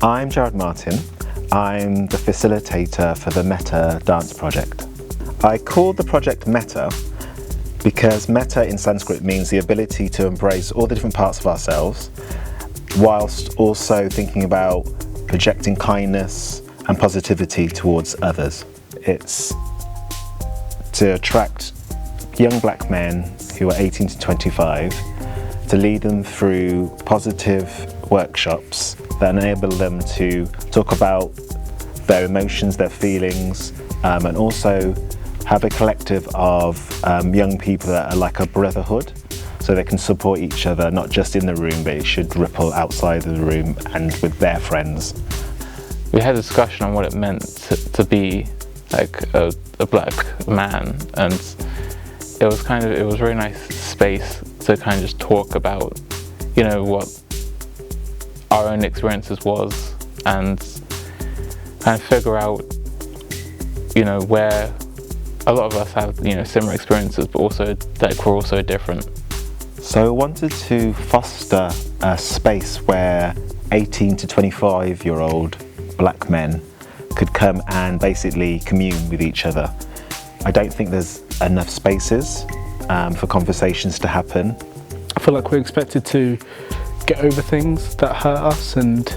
I'm Jared Martin. I'm the facilitator for the Metta Dance Project. I called the project Metta because Metta in Sanskrit means the ability to embrace all the different parts of ourselves, whilst also thinking about projecting kindness and positivity towards others. It's to attract young black men who are 18 to 25, to lead them through positive workshops that enable them to talk about their emotions, their feelings, and also have a collective of young people that are like a brotherhood, so they can support each other, not just in the room, but it should ripple outside of the room and with their friends. We had a discussion on what it meant to be like a black man, and it was a very nice space to kind of just talk about, you know, what our own experiences was, and kind of figure out, you know, where a lot of us have, you know, similar experiences, but also that we're also different. So I wanted to foster a space where 18 to 25-year-old black men could come and basically commune with each other. I don't think there's enough spaces for conversations to happen. I feel like we're expected to get over things that hurt us and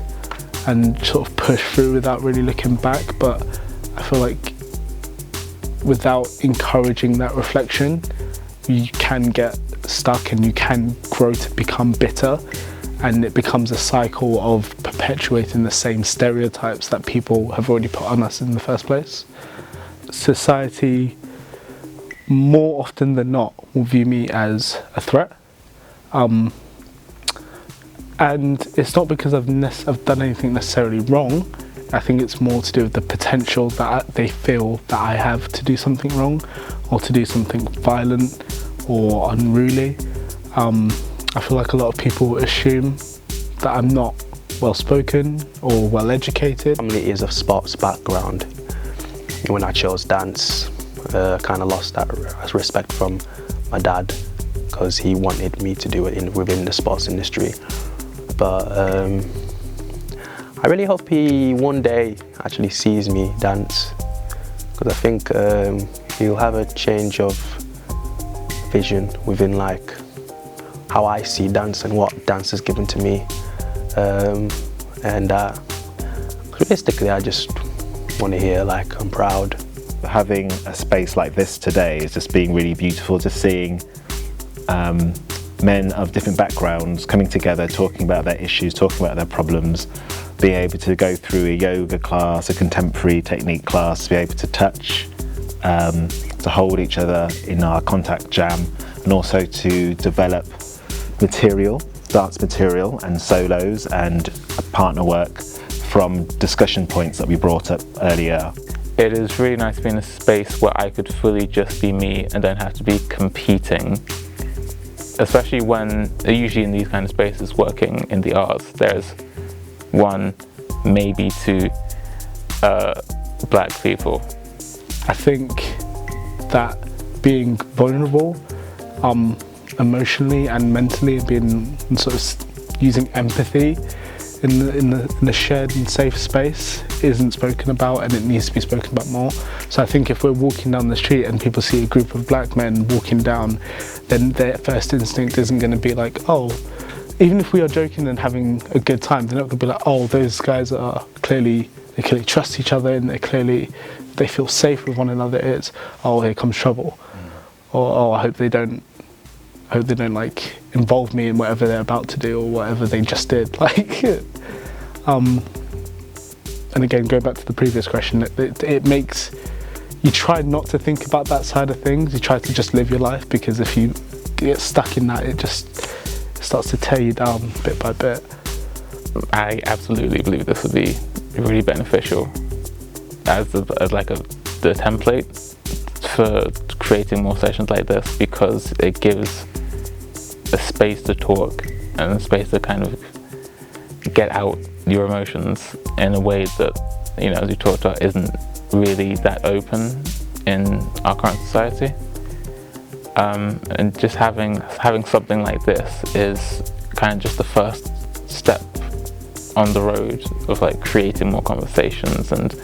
sort of push through without really looking back, but I feel like without encouraging that reflection, you can get stuck and you can grow to become bitter, and it becomes a cycle of perpetuating the same stereotypes that people have already put on us in the first place. Society, more often than not, will view me as a threat. And it's not because I've done anything necessarily wrong. I think it's more to do with the potential that they feel that I have to do something wrong, or to do something violent or unruly. I feel like a lot of people assume that I'm not well spoken or well educated. Family is a sports background. When I chose dance, I kind of lost that respect from my dad, because he wanted me to do it within the sports industry. But I really hope he one day actually sees me dance, because I think he'll have a change of vision within like how I see dance and what dance has given to me. And realistically, I just want to hear like I'm proud. Having a space like this today is just being really beautiful, just seeing men of different backgrounds coming together, talking about their issues, talking about their problems, being able to go through a yoga class, a contemporary technique class, be able to touch, to hold each other in our contact jam, and also to develop material, dance material and solos and partner work from discussion points that we brought up earlier. It is really nice to be in a space where I could fully just be me and don't have to be competing. Especially when, usually in these kind of spaces working in the arts, there's one, maybe two black people. I think that being vulnerable emotionally and mentally, and being sort of using empathy in the shared and safe space isn't spoken about, and it needs to be spoken about more. So I think if we're walking down the street and people see a group of black men walking down, then their first instinct isn't going to be like, oh, even if we are joking and having a good time, they're not going to be like, oh, those guys are they clearly trust each other and they feel safe with one another. It's, oh, here comes trouble. Or, oh, I hope they don't like involve me in whatever they're about to do or whatever they just did. Like, and again, going back to the previous question, it makes you try not to think about that side of things. You try to just live your life, because if you get stuck in that, it just starts to tear you down bit by bit. I absolutely believe this would be really beneficial as the template for creating more sessions like this, because it gives a space to talk and a space to kind of get out your emotions in a way that, you know, as you talked about, isn't really that open in our current society. And just having something like this is kind of just the first step on the road of like creating more conversations and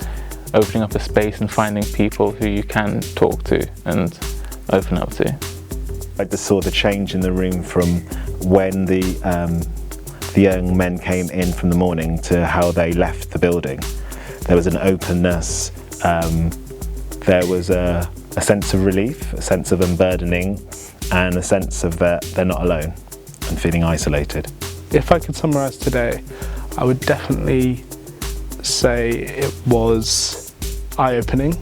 opening up a space and finding people who you can talk to and open up to. I just saw the change in the room from when the young men came in from the morning to how they left the building. There was an openness, there was a sense of relief, a sense of unburdening, and a sense of that they're not alone and feeling isolated. If I could summarise today, I would definitely say it was eye-opening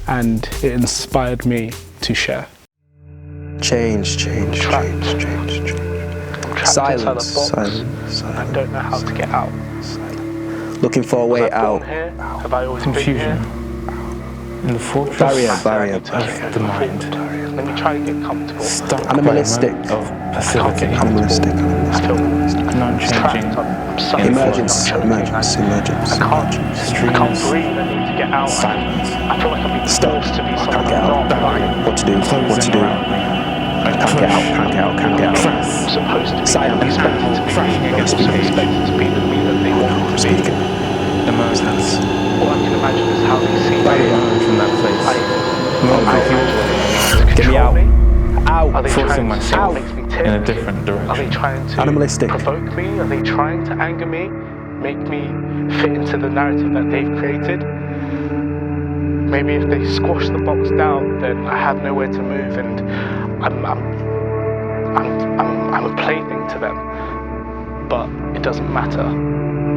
and it inspired me to share. Change. Silence. I don't know how to get out. Looking for a way out. Have I always Confusion. In the fortress Barrier. of the mind. Let me try and get comfortable. Stuck Animalistic. by a moment of passivity. Animalistic. Non-changing. Emergence. I can't breathe. I need to get out. Silence. I feel like I'm being Stop. forced to be I someone can't get I'm out. not. What to do? Can't get out. I'm supposed to be Silence. expected to be expected to be the me that they want me to be. Emergence. All I can imagine is how they see me. Emerge from that place. Get me out. Are they Forcing trying myself to make me in a tick? different Are they direction. trying to Animalistic. provoke me? Are they trying to anger me? Make me fit into the narrative that they've created? Maybe if they squash the box down, then I have nowhere to move, and I'm a plaything to them. But it doesn't matter,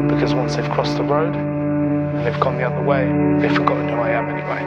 because once they've crossed the road and they've gone the other way, they've forgotten who I am anyway.